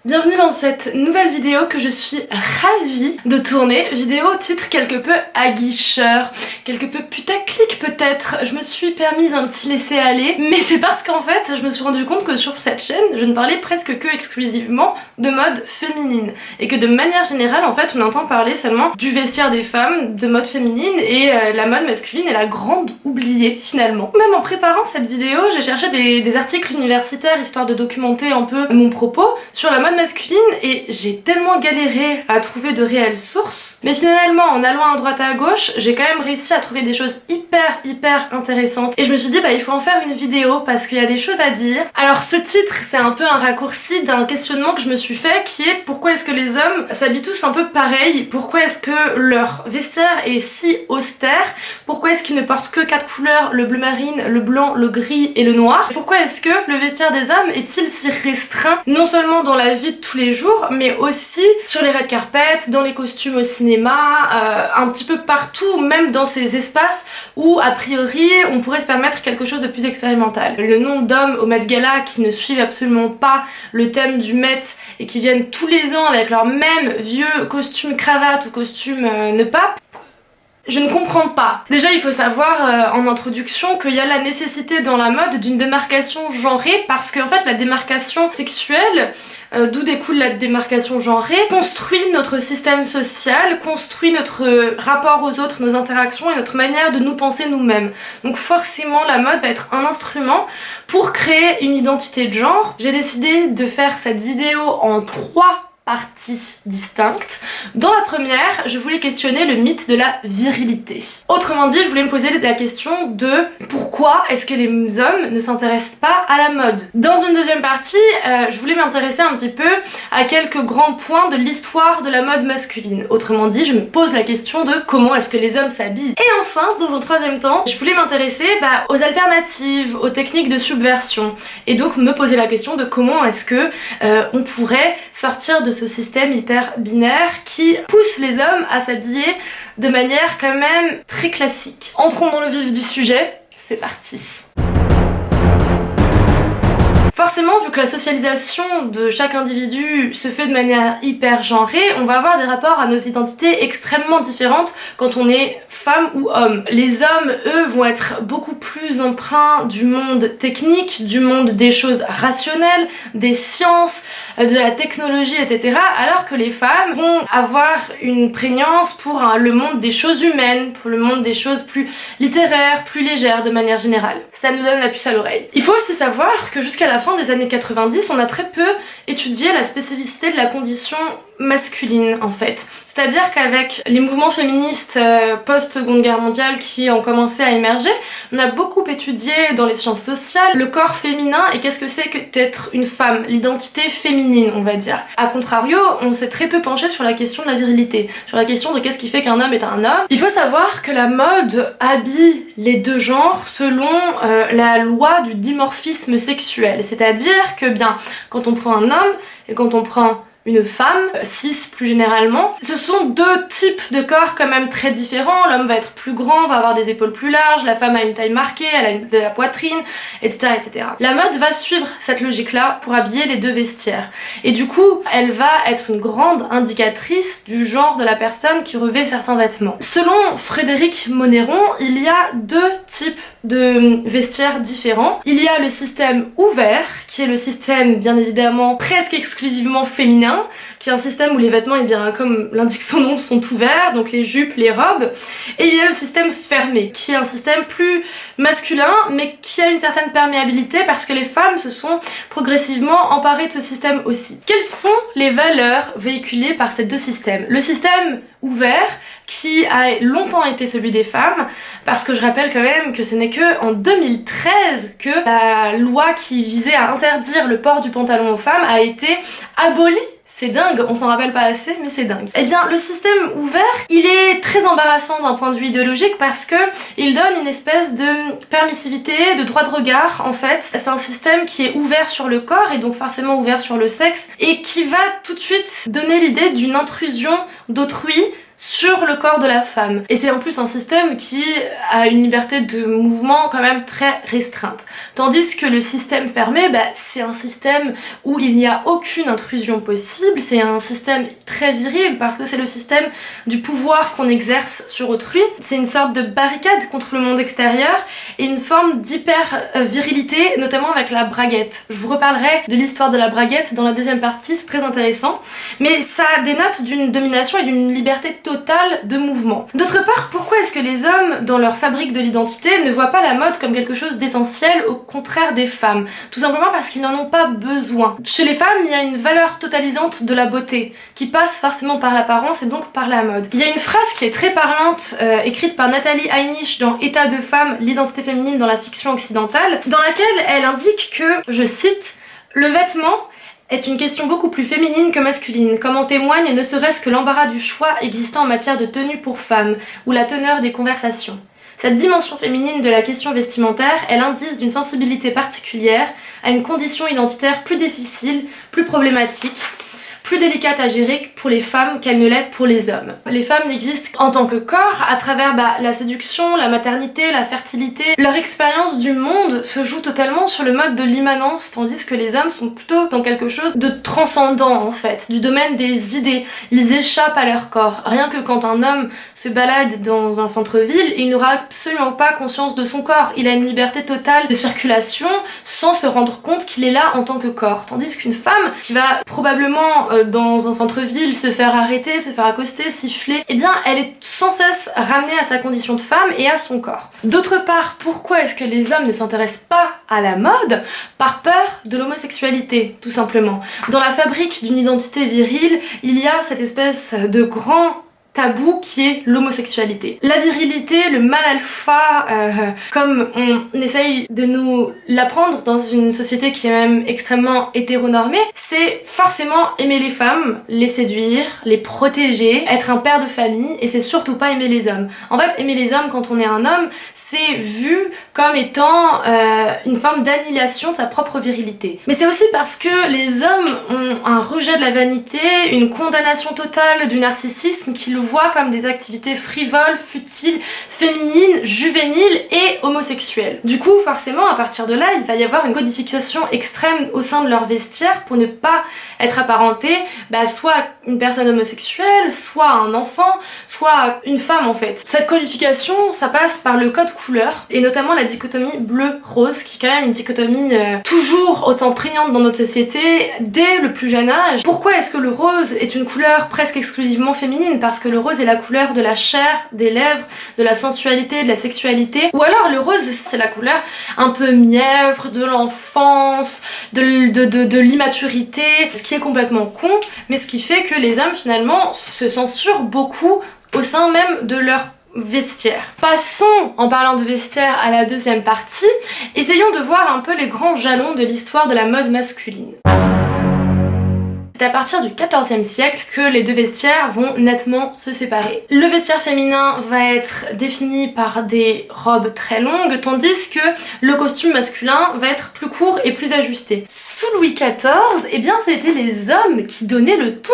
Bienvenue dans cette nouvelle vidéo que je suis ravie de tourner. Vidéo au titre quelque peu aguicheur, quelque peu putaclic peut-être. Je me suis permise un petit laisser-aller, mais c'est parce qu'en fait je me suis rendu compte que sur cette chaîne je ne parlais presque que exclusivement de mode féminine. Et que de manière générale en fait on entend parler seulement du vestiaire des femmes, de mode féminine, et la mode masculine est la grande oubliée finalement. Même en préparant cette vidéo j'ai cherché des articles universitaires histoire de documenter un peu mon propos sur la mode masculine et j'ai tellement galéré à trouver de réelles sources, mais finalement en allant à droite à gauche j'ai quand même réussi à trouver des choses hyper intéressantes et je me suis dit il faut en faire une vidéo parce qu'il y a des choses à dire. Alors ce titre c'est un peu un raccourci d'un questionnement que je me suis fait qui est pourquoi est-ce que les hommes s'habillent tous un peu pareil, pourquoi est-ce que leur vestiaire est si austère, pourquoi est-ce qu'ils ne portent que 4 couleurs, le bleu marine, le blanc, le gris et le noir, pourquoi est-ce que le vestiaire des hommes est-il si restreint non seulement dans la vie de tous les jours mais aussi sur les red carpets, dans les costumes au cinéma, un petit peu partout, même dans ces espaces où a priori on pourrait se permettre quelque chose de plus expérimental. Le nombre d'hommes au Met Gala qui ne suivent absolument pas le thème du Met et qui viennent tous les ans avec leur même vieux costume cravate ou costume nœud pape, je ne comprends pas. Déjà il faut savoir en introduction qu'il y a la nécessité dans la mode d'une démarcation genrée parce qu'en fait la démarcation sexuelle, d'où découle la démarcation genrée, construit notre système social, construit notre rapport aux autres, nos interactions et notre manière de nous penser nous-mêmes. Donc forcément la mode va être un instrument pour créer une identité de genre. J'ai décidé de faire cette vidéo en 3 parties distinctes. Dans la première, je voulais questionner le mythe de la virilité. Autrement dit, je voulais me poser la question de pourquoi est-ce que les hommes ne s'intéressent pas à la mode. Dans une deuxième partie, je voulais m'intéresser un petit peu à quelques grands points de l'histoire de la mode masculine. Autrement dit, je me pose la question de comment est-ce que les hommes s'habillent. Et enfin, dans un troisième temps, je voulais m'intéresser aux alternatives, aux techniques de subversion. Et donc me poser la question de comment est-ce que on pourrait sortir de ce système hyper binaire qui pousse les hommes à s'habiller de manière quand même très classique. Entrons dans le vif du sujet, c'est parti. Forcément, vu que la socialisation de chaque individu se fait de manière hyper genrée, on va avoir des rapports à nos identités extrêmement différentes quand on est femme ou homme. Les hommes, eux, vont être beaucoup plus empreints du monde technique, du monde des choses rationnelles, des sciences, de la technologie, etc. Alors que les femmes vont avoir une prégnance pour le monde des choses humaines, pour le monde des choses plus littéraires, plus légères de manière générale. Ça nous donne la puce à l'oreille. Il faut aussi savoir que jusqu'à la fin des années 90, on a très peu étudié la spécificité de la condition masculine en fait. C'est-à-dire qu'avec les mouvements féministes post-Seconde Guerre mondiale qui ont commencé à émerger, on a beaucoup étudié dans les sciences sociales le corps féminin et qu'est-ce que c'est que d'être une femme, l'identité féminine on va dire. A contrario, on s'est très peu penché sur la question de la virilité, sur la question de qu'est-ce qui fait qu'un homme est un homme. Il faut savoir que la mode habille les deux genres selon la loi du dimorphisme sexuel, c'est-à-dire que quand on prend un homme et quand on prend une femme, cis plus généralement, ce sont deux types de corps quand même très différents. L'homme va être plus grand, va avoir des épaules plus larges, la femme a une taille marquée, elle a de la poitrine, etc. La mode va suivre cette logique-là pour habiller les deux vestiaires. Et du coup, elle va être une grande indicatrice du genre de la personne qui revêt certains vêtements. Selon Frédéric Monneron, il y a 2 types de vestiaires différents. Il y a le système ouvert, qui est le système bien évidemment presque exclusivement féminin, qui est un système où les vêtements, comme l'indique son nom, sont ouverts, donc les jupes, les robes. Et il y a le système fermé, qui est un système plus masculin, mais qui a une certaine perméabilité parce que les femmes se sont progressivement emparées de ce système aussi. Quelles sont les valeurs véhiculées par ces 2 systèmes? Le système ouvert, qui a longtemps été celui des femmes, parce que je rappelle quand même que ce n'est que en 2013 que la loi qui visait à interdire le port du pantalon aux femmes a été abolie. C'est dingue, on s'en rappelle pas assez, mais c'est dingue. Eh bien, le système ouvert, il est très embarrassant d'un point de vue idéologique parce que il donne une espèce de permissivité, de droit de regard, en fait. C'est un système qui est ouvert sur le corps et donc forcément ouvert sur le sexe et qui va tout de suite donner l'idée d'une intrusion d'autrui sur le corps de la femme. Et c'est en plus un système qui a une liberté de mouvement quand même très restreinte. Tandis que le système fermé, c'est un système où il n'y a aucune intrusion possible, c'est un système très viril parce que c'est le système du pouvoir qu'on exerce sur autrui. C'est une sorte de barricade contre le monde extérieur et une forme d'hyper-virilité, notamment avec la braguette. Je vous reparlerai de l'histoire de la braguette dans la deuxième partie, c'est très intéressant. Mais ça dénote d'une domination et d'une liberté totale de mouvement. D'autre part, pourquoi est-ce que les hommes, dans leur fabrique de l'identité, ne voient pas la mode comme quelque chose d'essentiel au contraire des femmes? Tout simplement parce qu'ils n'en ont pas besoin. Chez les femmes, il y a une valeur totalisante de la beauté, qui passe forcément par l'apparence et donc par la mode. Il y a une phrase qui est très parlante, écrite par Nathalie Heinisch dans État de femme, l'identité féminine dans la fiction occidentale, dans laquelle elle indique que, je cite, « Le vêtement est une question beaucoup plus féminine que masculine, comme en témoigne ne serait-ce que l'embarras du choix existant en matière de tenue pour femmes, ou la teneur des conversations. Cette dimension féminine de la question vestimentaire est l'indice d'une sensibilité particulière à une condition identitaire plus difficile, plus problématique, plus délicate à gérer pour les femmes qu'elle ne l'est pour les hommes. Les femmes n'existent en tant que corps à travers la séduction, la maternité, la fertilité. Leur expérience du monde se joue totalement sur le mode de l'immanence, tandis que les hommes sont plutôt dans quelque chose de transcendant en fait, du domaine des idées. Ils échappent à leur corps. Rien que quand un homme se balade dans un centre-ville, il n'aura absolument pas conscience de son corps. Il a une liberté totale de circulation sans se rendre compte qu'il est là en tant que corps. Tandis qu'une femme qui va probablement dans un centre-ville se faire arrêter, se faire accoster, siffler, eh bien elle est sans cesse ramenée à sa condition de femme et à son corps. D'autre part, pourquoi est-ce que les hommes ne s'intéressent pas à la mode? Par peur de l'homosexualité, tout simplement. Dans la fabrique d'une identité virile, il y a cette espèce de grand tabou qui est l'homosexualité. La virilité, le mâle alpha, comme on essaye de nous l'apprendre dans une société qui est même extrêmement hétéronormée, c'est forcément aimer les femmes, les séduire, les protéger, être un père de famille, et c'est surtout pas aimer les hommes. En fait, aimer les hommes quand on est un homme, c'est vu comme étant une forme d'annihilation de sa propre virilité. Mais c'est aussi parce que les hommes ont un rejet de la vanité, une condamnation totale du narcissisme qui le voient comme des activités frivoles, futiles, féminines, juvéniles et homosexuelles. Du coup, forcément, à partir de là, il va y avoir une codification extrême au sein de leur vestiaire pour ne pas être apparenté soit à une personne homosexuelle, soit à un enfant, soit à une femme en fait. Cette codification, ça passe par le code couleur, et notamment la dichotomie bleu-rose, qui est quand même une dichotomie toujours autant prégnante dans notre société dès le plus jeune âge. Pourquoi est-ce que le rose est une couleur presque exclusivement féminine? Parce que le rose est la couleur de la chair, des lèvres, de la sensualité, de la sexualité. Ou alors le rose, c'est la couleur un peu mièvre, de l'enfance, de l'immaturité, ce qui est complètement con, mais ce qui fait que les hommes finalement se censurent beaucoup au sein même de leur vestiaire. Passons, en parlant de vestiaire, à la deuxième partie. Essayons de voir un peu les grands jalons de l'histoire de la mode masculine. C'est à partir du XIVe siècle que les deux vestiaires vont nettement se séparer. Le vestiaire féminin va être défini par des robes très longues, tandis que le costume masculin va être plus court et plus ajusté. Sous Louis XIV, eh bien c'était les hommes qui donnaient le ton.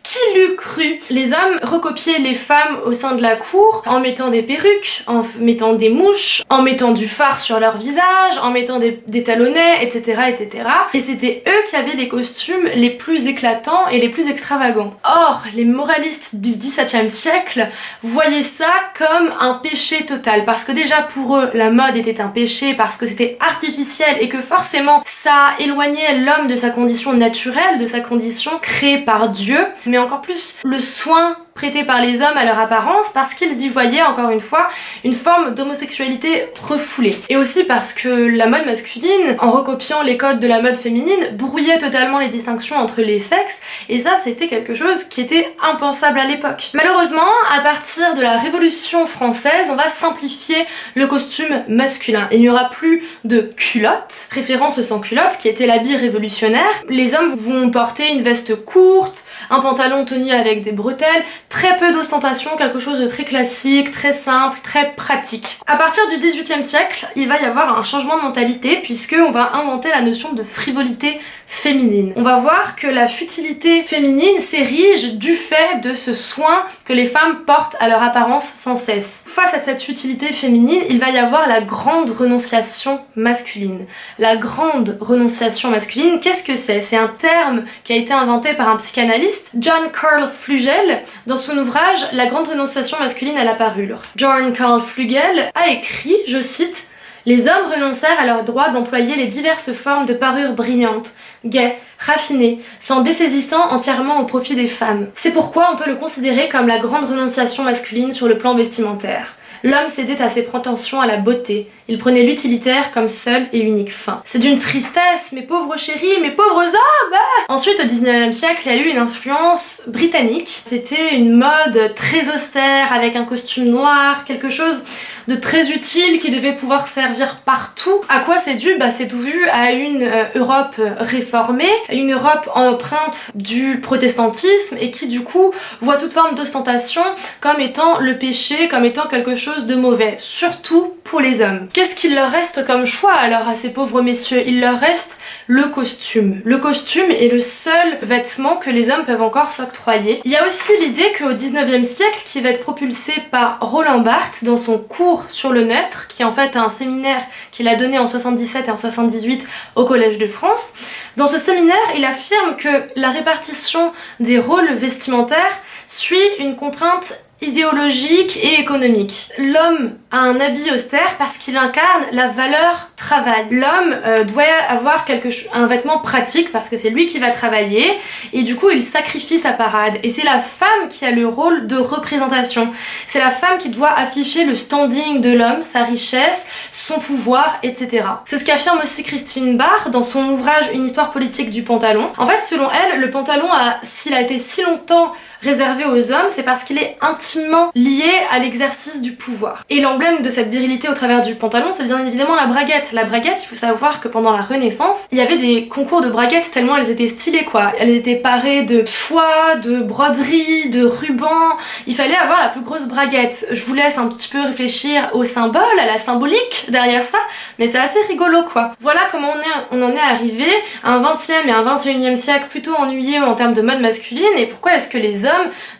Qui l'eût cru? Les hommes recopiaient les femmes au sein de la cour en mettant des perruques, en mettant des mouches, en mettant du fard sur leur visage, en mettant des talonnets, etc. etc. Et c'était eux qui avaient les costumes les plus éclatants et les plus extravagants. Or, les moralistes du XVIIe siècle voyaient ça comme un péché total, parce que déjà pour eux, la mode était un péché parce que c'était artificiel et que forcément ça éloignait l'homme de sa condition naturelle, de sa condition créée par Dieu, mais encore plus le soin prêté par les hommes à leur apparence parce qu'ils y voyaient encore une fois une forme d'homosexualité refoulée. Et aussi parce que la mode masculine, en recopiant les codes de la mode féminine, brouillait totalement les distinctions entre les sexes, et ça c'était quelque chose qui était impensable à l'époque. Malheureusement, à partir de la Révolution française, on va simplifier le costume masculin. Il n'y aura plus de culotte, référence au sans-culotte qui était l'habit révolutionnaire. Les hommes vont porter une veste courte, un pantalon tenu avec des bretelles, très peu d'ostentation, quelque chose de très classique, très simple, très pratique. À partir du XVIIIe siècle, il va y avoir un changement de mentalité puisque on va inventer la notion de frivolité féminine. On va voir que la futilité féminine s'érige du fait de ce soin que les femmes portent à leur apparence sans cesse. Face à cette futilité féminine, il va y avoir la grande renonciation masculine. La grande renonciation masculine, qu'est-ce que c'est? C'est un terme qui a été inventé par un psychanalyste, John Carl Flugel, dans son ouvrage La grande renonciation masculine à la parure. John Carl Flugel a écrit, je cite, les hommes renoncèrent à leur droit d'employer les diverses formes de parures brillantes, gaies, raffinées, s'en dessaisissant entièrement au profit des femmes. C'est pourquoi on peut le considérer comme la grande renonciation masculine sur le plan vestimentaire. L'homme cédait à ses prétentions à la beauté, il prenait l'utilitaire comme seule et unique fin. C'est d'une tristesse, mes pauvres chéris, mes pauvres hommes! Ensuite, au 19e siècle, il y a eu une influence britannique. C'était une mode très austère, avec un costume noir, quelque chose de très utile qui devait pouvoir servir partout. À quoi c'est dû? C'est dû à une Europe réformée, une Europe empreinte du protestantisme et qui du coup voit toute forme d'ostentation comme étant le péché, comme étant quelque chose de mauvais, surtout pour les hommes. Qu'est-ce qu'il leur reste comme choix alors à ces pauvres messieurs? Il leur reste le costume. Le costume est le seul vêtement que les hommes peuvent encore s'octroyer. Il y a aussi l'idée qu'au 19e siècle, qui va être propulsée par Roland Barthes dans son cours sur le neutre, qui est en fait un séminaire qu'il a donné en 77 et en 78 au Collège de France. Dans ce séminaire, il affirme que la répartition des rôles vestimentaires suit une contrainte idéologique et économique. L'homme a un habit austère parce qu'il incarne la valeur travail. L'homme doit avoir un vêtement pratique parce que c'est lui qui va travailler et du coup il sacrifie sa parade. Et c'est la femme qui a le rôle de représentation. C'est la femme qui doit afficher le standing de l'homme, sa richesse, son pouvoir, etc. C'est ce qu'affirme aussi Christine Barr dans son ouvrage Une histoire politique du pantalon. En fait, selon elle, le pantalon s'il a été si longtemps réservé aux hommes, c'est parce qu'il est intimement lié à l'exercice du pouvoir. Et l'emblème de cette virilité au travers du pantalon, c'est bien évidemment la braguette. La braguette, il faut savoir que pendant la Renaissance, il y avait des concours de braguettes tellement elles étaient stylées quoi. Elles étaient parées de soie, de broderie, de rubans. Il fallait avoir la plus grosse braguette. Je vous laisse un petit peu réfléchir au symbole, à la symbolique derrière ça, mais c'est assez rigolo quoi. Voilà comment on en est arrivé à un 20e et un 21e siècle plutôt ennuyeux en termes de mode masculine et pourquoi est-ce que les hommes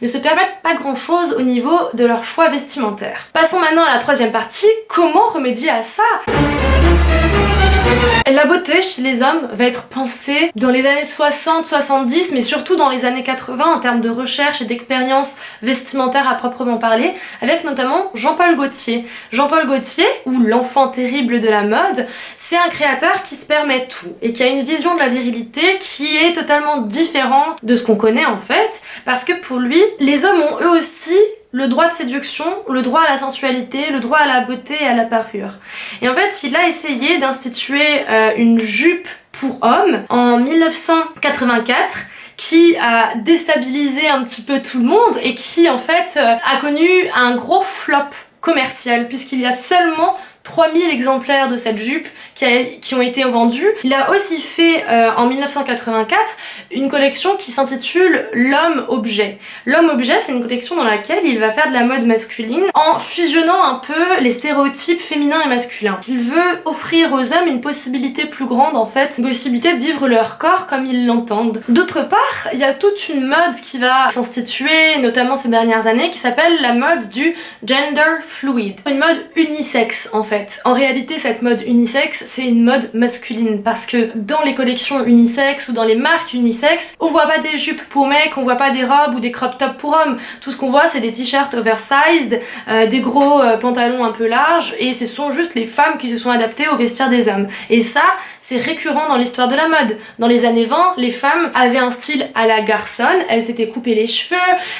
ne se permettent pas grand chose au niveau de leur choix vestimentaire. Passons maintenant à la troisième partie, comment remédier à ça? La beauté chez les hommes va être pensée dans les années 60-70, mais surtout dans les années 80 en termes de recherche et d'expérience vestimentaire à proprement parler, avec notamment Jean-Paul Gaultier. Jean-Paul Gaultier, ou l'enfant terrible de la mode, c'est un créateur qui se permet tout et qui a une vision de la virilité qui est totalement différente de ce qu'on connaît en fait, parce que pour lui, les hommes ont eux aussi le droit de séduction, le droit à la sensualité, le droit à la beauté et à la parure. Et en fait, il a essayé d'instituer une jupe pour hommes en 1984 qui a déstabilisé un petit peu tout le monde et qui en fait a connu un gros flop commercial puisqu'il y a seulement 3000 exemplaires de cette jupe qui ont été vendus. Il a aussi fait en 1984 une collection qui s'intitule L'Homme-Objet. L'Homme-Objet, c'est une collection dans laquelle il va faire de la mode masculine en fusionnant un peu les stéréotypes féminins et masculins. Il veut offrir aux hommes une possibilité plus grande en fait, une possibilité de vivre leur corps comme ils l'entendent. D'autre part, il y a toute une mode qui va s'instituer, notamment ces dernières années, qui s'appelle la mode du gender fluid. Une mode unisexe en fait. En réalité, cette mode unisexe, c'est une mode masculine parce que dans les collections unisexes ou dans les marques unisexes, on voit pas des jupes pour mecs, on voit pas des robes ou des crop tops pour hommes. Tout ce qu'on voit, c'est des t-shirts oversized, des gros pantalons un peu larges et ce sont juste les femmes qui se sont adaptées au vestiaire des hommes. Et ça, c'est récurrent dans l'histoire de la mode. Dans les années 20, les femmes avaient un style à la garçonne, elles s'étaient coupées les cheveux,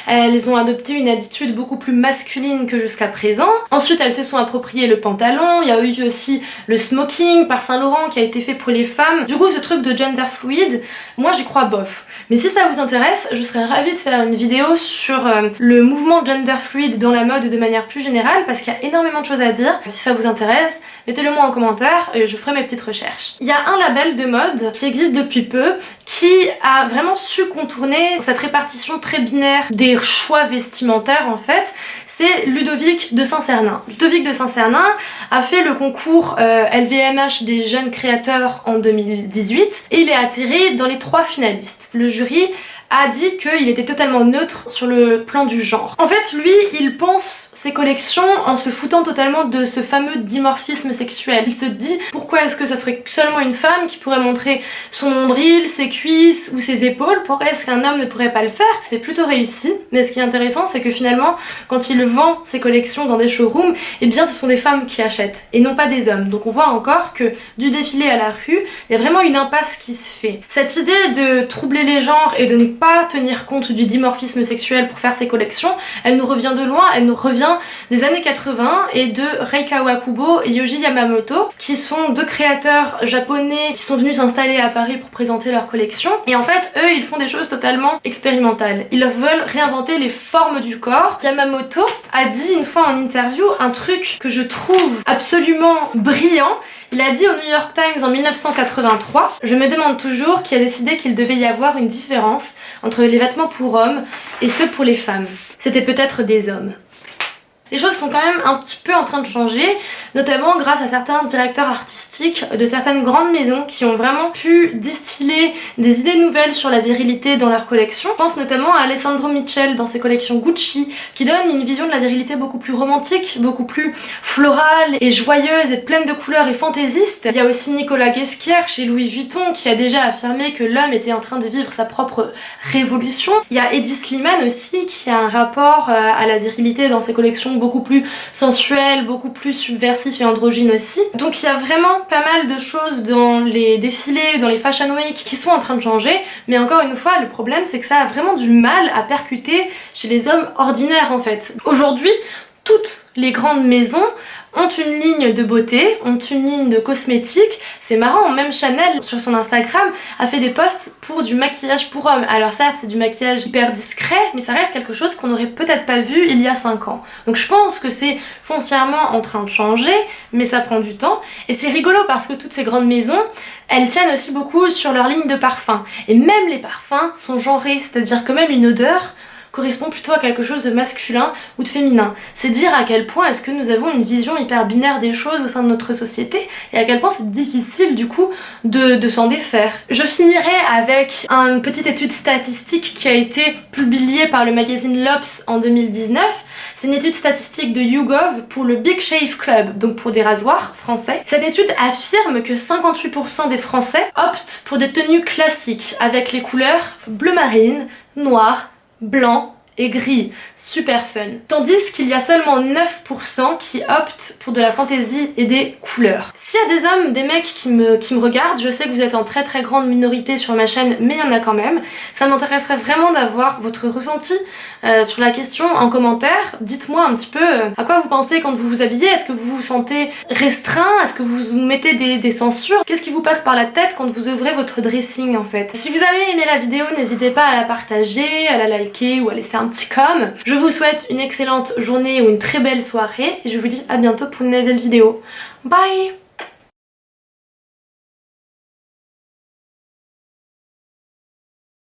elles ont adopté une attitude beaucoup plus masculine que jusqu'à présent. Ensuite, elles se sont appropriées le pantalon, il y a eu aussi le smoking par Saint-Laurent qui a été fait pour les femmes. Du coup, ce truc de gender fluid, moi j'y crois bof. Mais si ça vous intéresse, je serais ravie de faire une vidéo sur le mouvement gender fluid dans la mode de manière plus générale parce qu'il y a énormément de choses à dire. Si ça vous intéresse, mettez-le moi en commentaire et je ferai mes petites recherches. Il y y a un label de mode qui existe depuis peu qui a vraiment su contourner cette répartition très binaire des choix vestimentaires en fait, c'est Ludovic de Saint-Cernin. Ludovic de Saint-Cernin a fait le concours LVMH des jeunes créateurs en 2018 et il est atterri dans les 3 finalistes. Le jury a dit qu'il était totalement neutre sur le plan du genre. En fait, lui, il pense ses collections en se foutant totalement de ce fameux dimorphisme sexuel. Il se dit, pourquoi est-ce que ça serait seulement une femme qui pourrait montrer son nombril, ses cuisses ou ses épaules? Pourquoi est-ce qu'un homme ne pourrait pas le faire? C'est plutôt réussi, mais ce qui est intéressant, c'est que finalement, quand il vend ses collections dans des showrooms, eh bien ce sont des femmes qui achètent, et non pas des hommes. Donc on voit encore que du défilé à la rue, il y a vraiment une impasse qui se fait. Cette idée de troubler les genres et de ne pas tenir compte du dimorphisme sexuel pour faire ses collections, elle nous revient de loin, elle nous revient des années 80 et de Rei Kawakubo et Yohji Yamamoto, qui sont 2 créateurs japonais qui sont venus s'installer à Paris pour présenter leur collection. Et en fait, eux, ils font des choses totalement expérimentales. Ils veulent réinventer les formes du corps. Yamamoto a dit une fois en interview un truc que je trouve absolument brillant. Il a dit au New York Times en 1983 « Je me demande toujours qui a décidé qu'il devait y avoir une différence entre les vêtements pour hommes et ceux pour les femmes. C'était peut-être des hommes. » Les choses sont quand même un petit peu en train de changer, notamment grâce à certains directeurs artistiques de certaines grandes maisons qui ont vraiment pu distiller des idées nouvelles sur la virilité dans leurs collections. Je pense notamment à Alessandro Michel dans ses collections Gucci, qui donne une vision de la virilité beaucoup plus romantique, beaucoup plus florale et joyeuse et pleine de couleurs et fantaisiste. Il y a aussi Nicolas Ghesquière chez Louis Vuitton qui a déjà affirmé que l'homme était en train de vivre sa propre révolution. Il y a Hedi Slimane aussi qui a un rapport à la virilité dans ses collections beaucoup plus sensuel, beaucoup plus subversif et androgyne aussi. Donc il y a vraiment pas mal de choses dans les défilés, dans les Fashion Week qui sont en train de changer, mais encore une fois le problème c'est que ça a vraiment du mal à percuter chez les hommes ordinaires en fait. Aujourd'hui, toutes les grandes maisons ont une ligne de beauté, ont une ligne de cosmétiques. C'est marrant, même Chanel sur son Instagram a fait des posts pour du maquillage pour hommes. Alors certes c'est du maquillage hyper discret, mais ça reste quelque chose qu'on n'aurait peut-être pas vu il y a 5 ans. Donc je pense que c'est foncièrement en train de changer, mais ça prend du temps. Et c'est rigolo parce que toutes ces grandes maisons, elles tiennent aussi beaucoup sur leur ligne de parfums. Et même les parfums sont genrés, c'est-à-dire que même une odeur correspond plutôt à quelque chose de masculin ou de féminin. C'est dire à quel point est-ce que nous avons une vision hyper binaire des choses au sein de notre société et à quel point c'est difficile du coup de s'en défaire. Je finirai avec une petite étude statistique qui a été publiée par le magazine L'Obs en 2019. C'est une étude statistique de YouGov pour le Big Shave Club, donc pour des rasoirs français. Cette étude affirme que 58% des Français optent pour des tenues classiques avec les couleurs bleu marine, noir, blanc et gris, super fun. Tandis qu'il y a seulement 9% qui optent pour de la fantaisie et des couleurs. S'il y a des hommes, des mecs qui me regardent, je sais que vous êtes en très très grande minorité sur ma chaîne, mais il y en a quand même. Ça m'intéresserait vraiment d'avoir votre ressenti sur la question en commentaire. Dites-moi un petit peu à quoi vous pensez quand vous vous habillez. Est-ce que vous vous sentez restreint? Est-ce que vous mettez des censures? Qu'est-ce qui vous passe par la tête quand vous ouvrez votre dressing en fait? Si vous avez aimé la vidéo, n'hésitez pas à la partager, à la liker ou à laisser un petit com. Je vous souhaite une excellente journée ou une très belle soirée et je vous dis à bientôt pour une nouvelle vidéo. Bye!